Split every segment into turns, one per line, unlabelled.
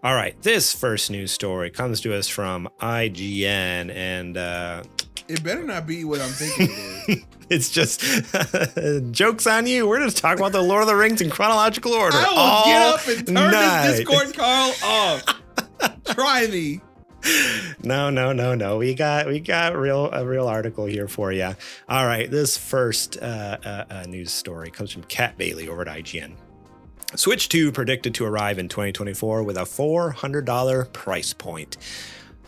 All right, this first news story comes to us from IGN, and
it better not be what I'm thinking it is.
It's just joke's on you. We're just talking about the Lord of the Rings in chronological order.
I will get up and turn this Discord Carl off. Try me.
No. We got a real article here for you. All right, this first news story comes from Kat Bailey over at IGN. Switch 2 predicted to arrive in 2024 with a $400 price point.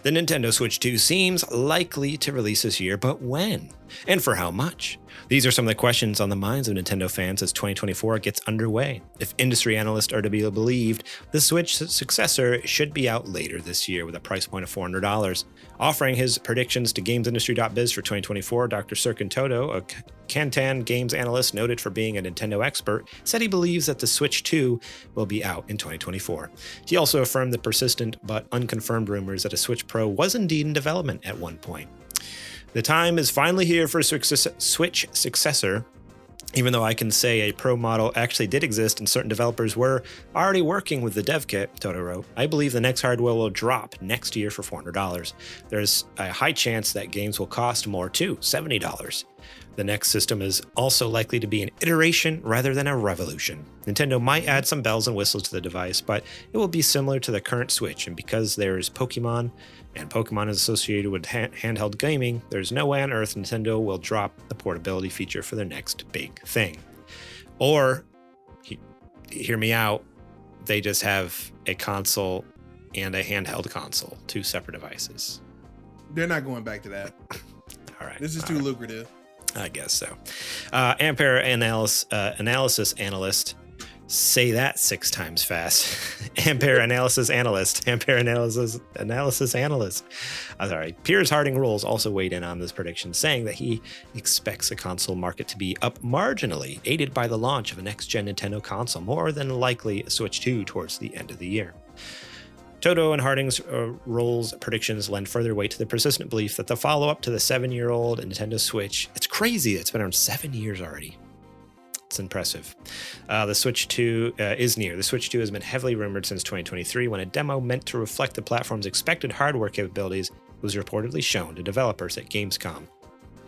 The Nintendo Switch 2 seems likely to release this year, but when? And for how much? These are some of the questions on the minds of Nintendo fans as 2024 gets underway. If industry analysts are to be believed, the Switch successor should be out later this year with a price point of $400. Offering his predictions to GamesIndustry.biz for 2024, Dr. Serkan Toto, a Kantan Games analyst noted for being a Nintendo expert, said he believes that the Switch 2 will be out in 2024. He also affirmed the persistent but unconfirmed rumors that a Switch Pro was indeed in development at one point. The time is finally here for a Switch successor. Even though I can say a Pro model actually did exist and certain developers were already working with the dev kit, Toto wrote, I believe the next hardware will drop next year for $400. There's a high chance that games will cost more too, $70. The next system is also likely to be an iteration rather than a revolution. Nintendo might add some bells and whistles to the device, but it will be similar to the current Switch, and because there is Pokemon, and Pokemon is associated with handheld gaming, there's no way on earth Nintendo will drop the portability feature for their next big thing. Or, hear me out, they just have a console and a handheld console, two separate devices.
They're not going back to that.
All right.
This is too lucrative.
I guess so. Ampere analysis analyst. Say that 6 times fast. Ampere analysis analyst. Sorry. Piers Harding Rules also weighed in on this prediction, saying that he expects the console market to be up marginally, aided by the launch of a next-gen Nintendo console, more than likely a Switch 2 towards the end of the year. Toto and Harding's Rules predictions lend further weight to the persistent belief that the follow-up to the 7-year-old Nintendo Switch, it's crazy, it's been around 7 years already. It's impressive. The Switch 2 is near. The Switch 2 has been heavily rumored since 2023 when a demo meant to reflect the platform's expected hardware capabilities was reportedly shown to developers at Gamescom.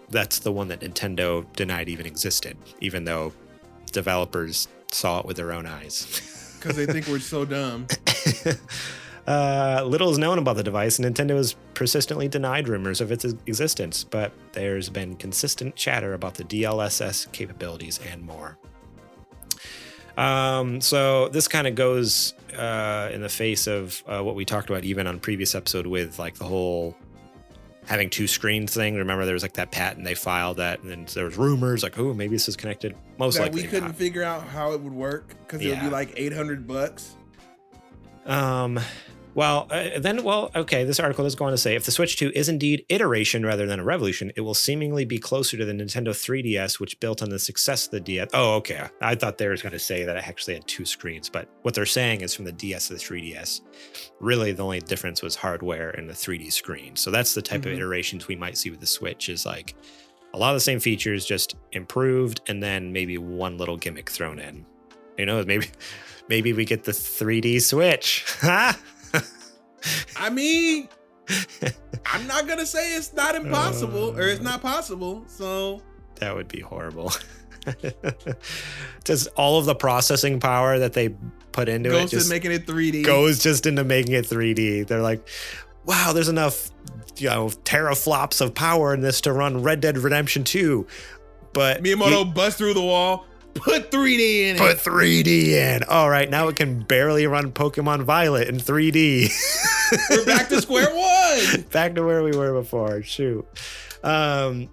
That's the one that Nintendo denied even existed, even though developers saw it with their own eyes.
Because they think we're so dumb.
Little is known about the device, and Nintendo has persistently denied rumors of its existence, but there's been consistent chatter about the DLSS capabilities and more. So this kind of goes in the face of what we talked about even on previous episode with like the whole having 2 screens thing. Remember there was like that patent they filed that, and then there was rumors like, oh, maybe this is connected. Most
that
likely
we couldn't
not.
figure out how it would work because it would be like $800.
Okay, this article is going to say, if the Switch 2 is indeed iteration rather than a revolution, it will seemingly be closer to the Nintendo 3DS, which built on the success of the DS. Oh, okay. I thought they were going to say that it actually had 2 screens, but what they're saying is from the DS to the 3DS. Really, the only difference was hardware and the 3D screen. So that's the type of iterations we might see with the Switch, is like a lot of the same features, just improved, and then maybe one little gimmick thrown in. You know, maybe we get the 3D Switch.
I mean, I'm not going to say it's not impossible or it's not possible. So
that would be horrible. Just all of the processing power that they put into
goes to making it 3D.
Goes just into making it 3D. They're like, wow, there's enough, teraflops of power in this to run Red Dead Redemption 2. But
Miyamoto bust through the wall. Put 3D in it.
Put 3D in. All right, now it can barely run Pokemon Violet in 3D.
We're back to square one.
Back to where we were before. Shoot. So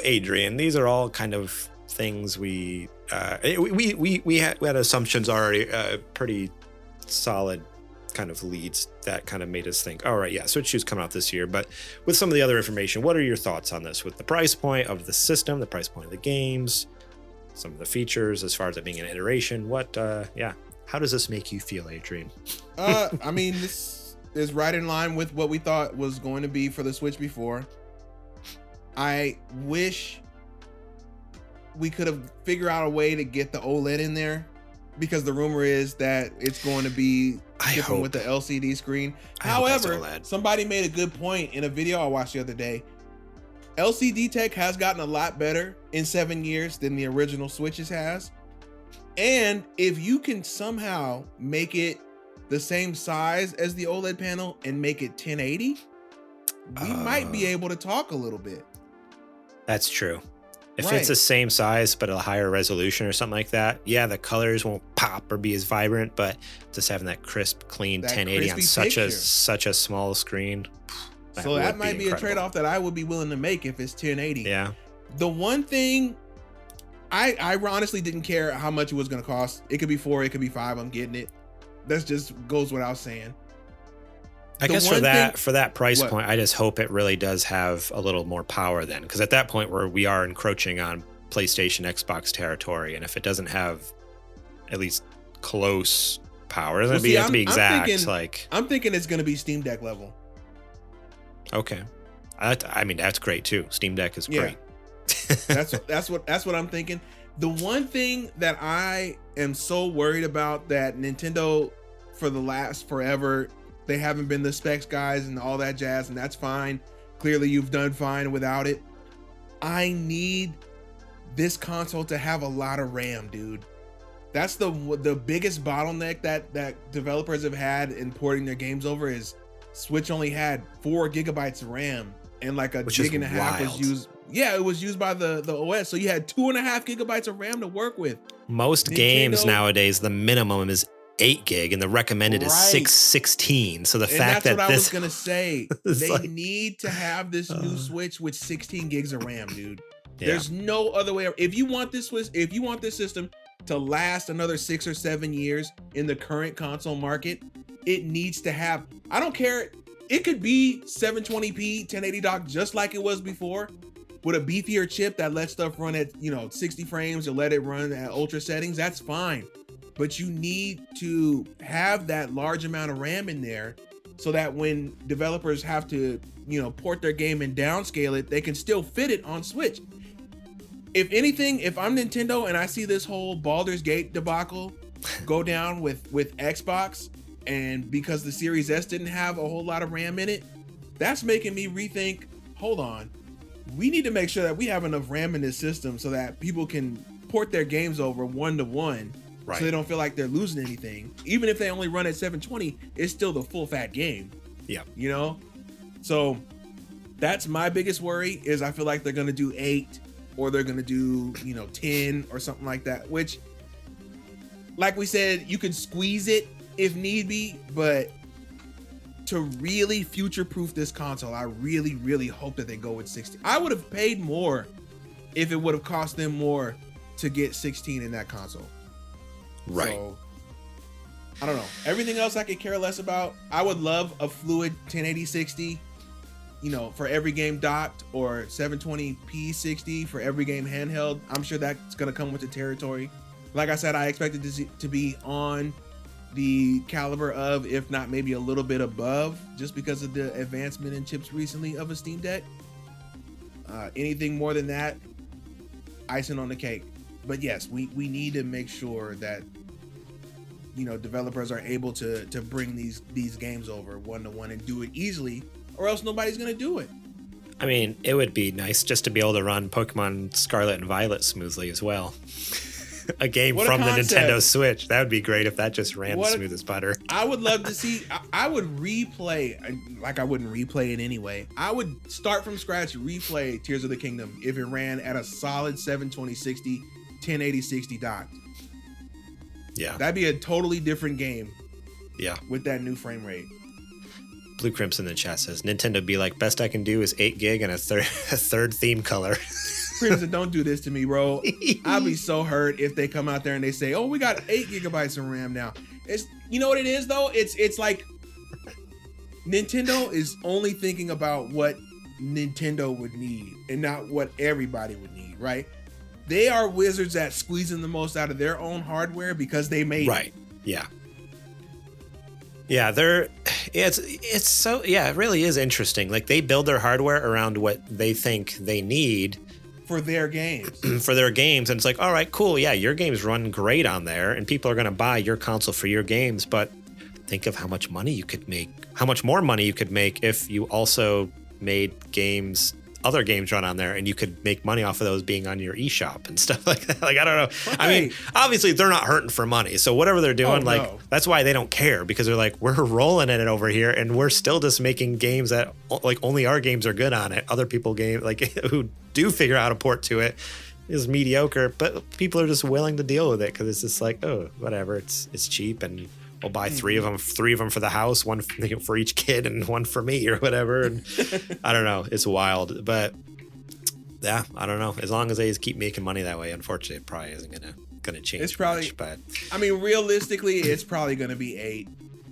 Adrian, these are all kind of things we had assumptions already, pretty solid kind of leads that kind of made us think, all right, Switch 2's coming out this year. But with some of the other information, what are your thoughts on this with the price point of the system, the price point of the games, some of the features as far as it being an iteration? How does this make you feel, Adrian?
I mean, this is right in line with what we thought was going to be for the Switch before. I wish we could have figured out a way to get the OLED in there, because the rumor is that it's going to be shipping with the LCD screen. However, somebody made a good point in a video I watched the other day. LCD tech has gotten a lot better in 7 years than the original Switches has. And if you can somehow make it the same size as the OLED panel and make it 1080, we might be able to talk a little bit.
That's true. If it's the same size but a higher resolution or something like that, yeah, the colors won't pop or be as vibrant, but just having that crisp, clean 1080 on such a small screen.
So that might be a trade-off that I would be willing to make if it's 1080.
Yeah.
The one thing, I honestly didn't care how much it was going to cost. It could be $4, it could be $5. I'm getting it. That just goes without saying.
I guess for that price point, I just hope it really does have a little more power then, because at that point where we are encroaching on PlayStation, Xbox territory, and if it doesn't have at least close power, then have to be exact.
I'm thinking it's going to be Steam Deck level.
Okay, I mean that's great too. Steam Deck is great.
That's what I'm thinking. The one thing that I am so worried about that Nintendo for the last forever, they haven't been the specs guys and all that jazz, and that's fine. Clearly you've done fine without it. I need this console to have a lot of RAM, dude. That's the biggest bottleneck that developers have had in porting their games over is Switch only had 4 gigabytes of RAM and like a gig and a half was used. Yeah, it was used by the OS. So you had 2.5 gigabytes of RAM to work with.
Most games nowadays, the minimum is 8 gig and the recommended is 616. So the fact that
I was going to say, they need to have this new Switch with 16 gigs of RAM, dude. Yeah. There's no other way. If you want this system to last another 6 or 7 years in the current console market, it needs to have, I don't care. It could be 720p 1080 dock just like it was before with a beefier chip that lets stuff run at 60 frames or let it run at ultra settings. That's fine. But you need to have that large amount of RAM in there so that when developers have to, port their game and downscale it, they can still fit it on Switch. If anything, if I'm Nintendo and I see this whole Baldur's Gate debacle go down with Xbox, and because the Series S didn't have a whole lot of RAM in it, that's making me rethink, hold on, we need to make sure that we have enough RAM in this system so that people can port their games over 1-to-1. Right. So they don't feel like they're losing anything. Even if they only run at 720, it's still the full fat game. Yeah. So that's my biggest worry is I feel like they're going to do 8 or they're going to do, 10 or something like that, which like we said, you could squeeze it if need be, but to really future-proof this console, I really, really hope that they go with 16. I would have paid more if it would have cost them more to get 16 in that console. Right. So, I don't know. Everything else I could care less about. I would love a fluid 1080-60, for every game docked, or 720p 60 for every game handheld. I'm sure that's going to come with the territory. Like I said, I expected this to be on the caliber of, if not maybe a little bit above, just because of the advancement in chips recently of a Steam Deck. Anything more than that, icing on the cake. But yes, we need to make sure that developers are able to bring these games over 1-to-1 and do it easily, or else nobody's gonna do it.
I mean, it would be nice just to be able to run Pokemon Scarlet and Violet smoothly as well. A game from the Nintendo Switch. That would be great if that just ran smooth as butter.
I would love to see. I would replay, like I wouldn't replay it anyway. I would start from scratch, replay Tears of the Kingdom if it ran at a solid 720-60, 1080-60 docked. Yeah. That'd be a totally different game. Yeah. With that new frame rate.
Blue Crimson in the chat says, Nintendo be like, best I can do is 8 gig and a third theme color.
Crimson, don't do this to me, bro. I'll be so hurt if they come out there and they say, oh, we got 8 gigabytes of RAM now. It's, what it is though? It's like Nintendo is only thinking about what Nintendo would need and not what everybody would need, right? They are wizards at squeezing the most out of their own hardware because they made it. Right.
Yeah. Yeah, it's so, yeah, it really is interesting. Like they build their hardware around what they think they need
for their games.
For their games. And it's like, all right, cool. Yeah, your games run great on there and people are going to buy your console for your games. But think of how much money you could make, how much more money you could make if you also made games, other games run on there, and you could make money off of those being on your eShop and stuff like that. Like, I don't know. Right. I mean, obviously they're not hurting for money. So whatever they're doing, that's why they don't care, because they're like, we're rolling in it over here and we're still just making games that like only our games are good on it. Other people game like who do figure out how to port to it is mediocre, but people are just willing to deal with it because it's just like, oh, whatever. It's cheap and we'll buy three of them for the house, one for each kid and one for me or whatever. And I don't know. It's wild, but yeah, I don't know. As long as they just keep making money that way, unfortunately, it probably isn't gonna change.
It's probably,
much, but
I mean, realistically, it's probably gonna be 8,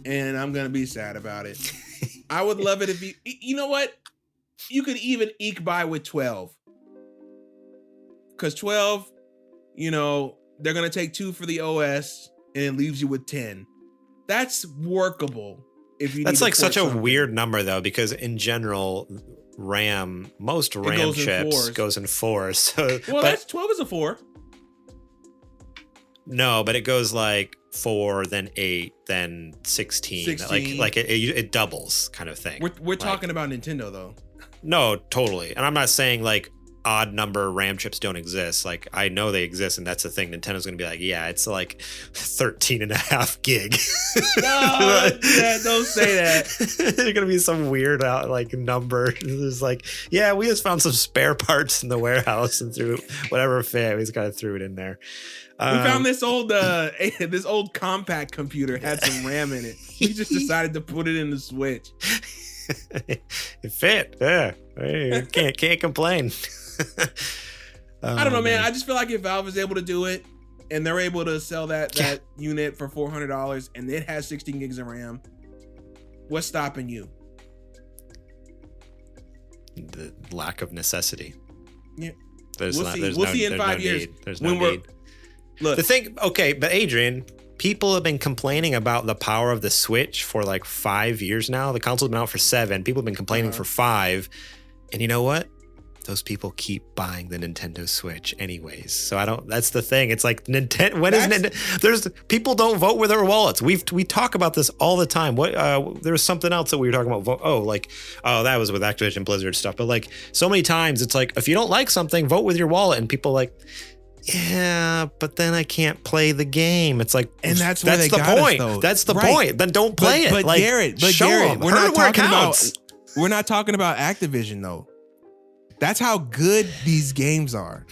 and I'm gonna be sad about it. I would love it if you know what, you could even eke by with 12, because 12, you know, they're gonna take 2 for the OS, and it leaves you with 10. That's workable. If you
that's
need
like such a
something.
weird number though, because in general, most RAM chips goes in 4. So
well, that's 12 is a 4.
No, but it goes like 4, then 8, then 16. Like it doubles kind of thing.
We're talking about Nintendo though.
No, totally. And I'm not saying like odd number RAM chips don't exist. Like I know they exist, and that's the thing. Nintendo's gonna be like, yeah, it's like 13.5 gig.
No, yeah, don't say that.
There's gonna be some weird like number. There's like, yeah, we just found some spare parts in the warehouse and threw whatever fit. We just kind of threw it in there.
We found this old compact computer had some RAM in it. We just decided to put it in the Switch.
It fit. Yeah, can't complain.
I don't know, man. I just feel like if Valve is able to do it and they're able to sell that unit for $400 and it has 16 gigs of RAM, what's stopping you?
The lack of necessity.
Yeah.
We'll
see in 5 years.
There's no need.
Look,
the thing, okay, but Adrian, people have been complaining about the power of the Switch for like 5 years now. The console's been out for 7. People have been complaining for 5. And you know what? Those people keep buying the Nintendo Switch anyways. So that's the thing. It's like Nintendo, people don't vote with their wallets. We talk about this all the time. There was something else that we were talking about. That was with Activision Blizzard stuff. But like so many times it's like, if you don't like something, vote with your wallet. And people like, yeah, but then I can't play the game. It's like,
and that's the point.
Though. That's the point. Then don't play it.
But
like,
Garrett, we're not talking about Activision though. That's how good these games are.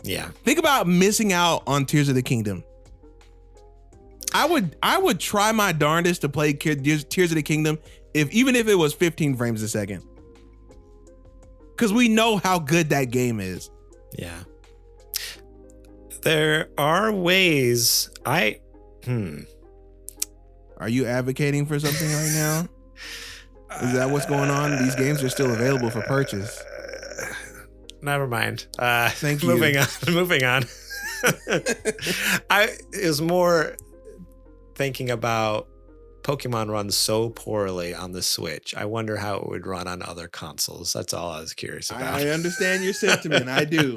Yeah.
Think about missing out on Tears of the Kingdom. I would try my darndest to play Tears of the Kingdom even if it was 15 frames a second. Because we know how good that game is.
Yeah. There are ways. Are
you advocating for something right now? Is that what's going on? These games are still available for purchase.
Never mind.
Thank you.
Moving on. I was more thinking about Pokemon runs so poorly on the Switch. I wonder how it would run on other consoles. That's all I was curious about.
I understand your sentiment. I do.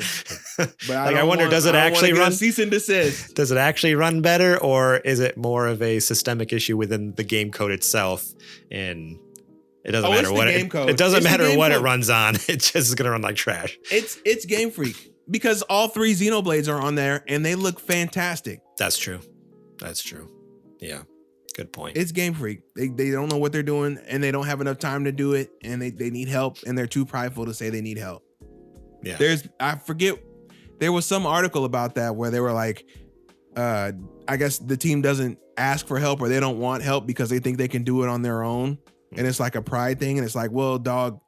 But
I wonder, does it actually run?
Cease and desist.
Does it actually run better, or is it more of a systemic issue within the game code itself? And it doesn't matter what it doesn't matter what it runs on. It's just gonna run like trash.
It's Game Freak, because all 3 Xenoblades are on there and they look fantastic.
That's true. Yeah. Good point.
It's Game Freak. They don't know what they're doing, and they don't have enough time to do it, and they need help, and they're too prideful to say they need help.
Yeah.
I forget, there was some article about that where they were like, I guess the team doesn't ask for help, or they don't want help because they think they can do it on their own. And it's like a pride thing. And it's like, well, dog,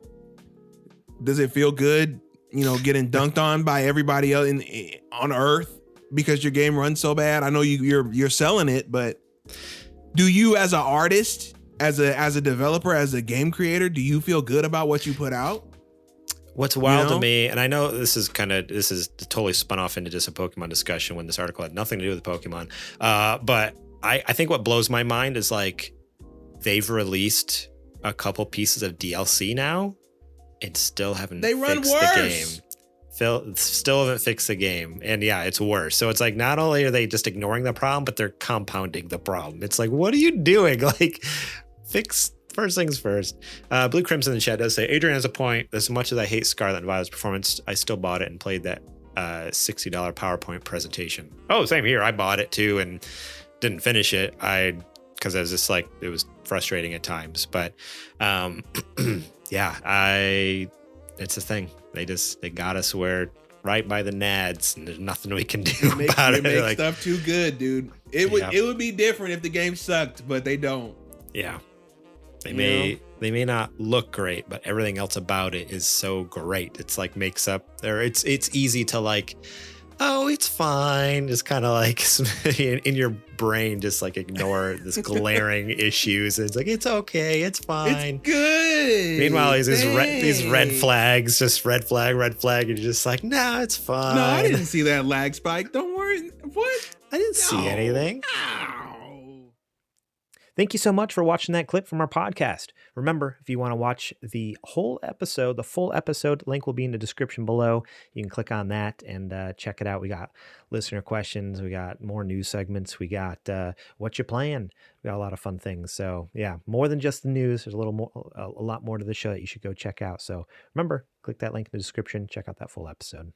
does it feel good, getting dunked on by everybody else on Earth because your game runs so bad? I know you're selling it, but do you, as an artist, as a developer, as a game creator, do you feel good about what you put out?
What's wild to me, and I know this is totally spun off into just a Pokemon discussion when this article had nothing to do with Pokemon. But I think what blows my mind is like they've released a couple pieces of DLC now and still haven't fixed the game. still haven't fixed the game. And yeah, it's worse. So it's like, not only are they just ignoring the problem, but they're compounding the problem. It's like, what are you doing? Like, fix first things first. Blue Crimson in the chat does say, Adrian has a point. As much as I hate Scarlet and Violet's performance, I still bought it and played that $60 PowerPoint presentation. Oh, same here. I bought it too and didn't finish it. Because I was just like, it was frustrating at times. But yeah, it's a thing. They got us where right by the nads, and there's nothing we can do about it.
They make stuff too good, dude. It would be different if the game sucked, but they don't.
Yeah. They may not look great, but everything else about it is so great. It's like makes up there. It's easy to like, oh, it's fine. Just kind of like in your brain, just like ignore this glaring issues. It's like, it's okay. It's fine.
It's good.
Meanwhile, these red flags, just red flag. And you're just like, no, it's fine.
No, I didn't see that lag spike. Don't worry. What?
I didn't see anything.
Ow.
Thank you so much for watching that clip from our podcast. Remember, if you want to watch the whole episode, the full episode, link will be in the description below. You can click on that and check it out. We got listener questions. We got more news segments. We got what you playing. We got a lot of fun things. So yeah, more than just the news. There's a lot more to the show that you should go check out. So remember, click that link in the description. Check out that full episode.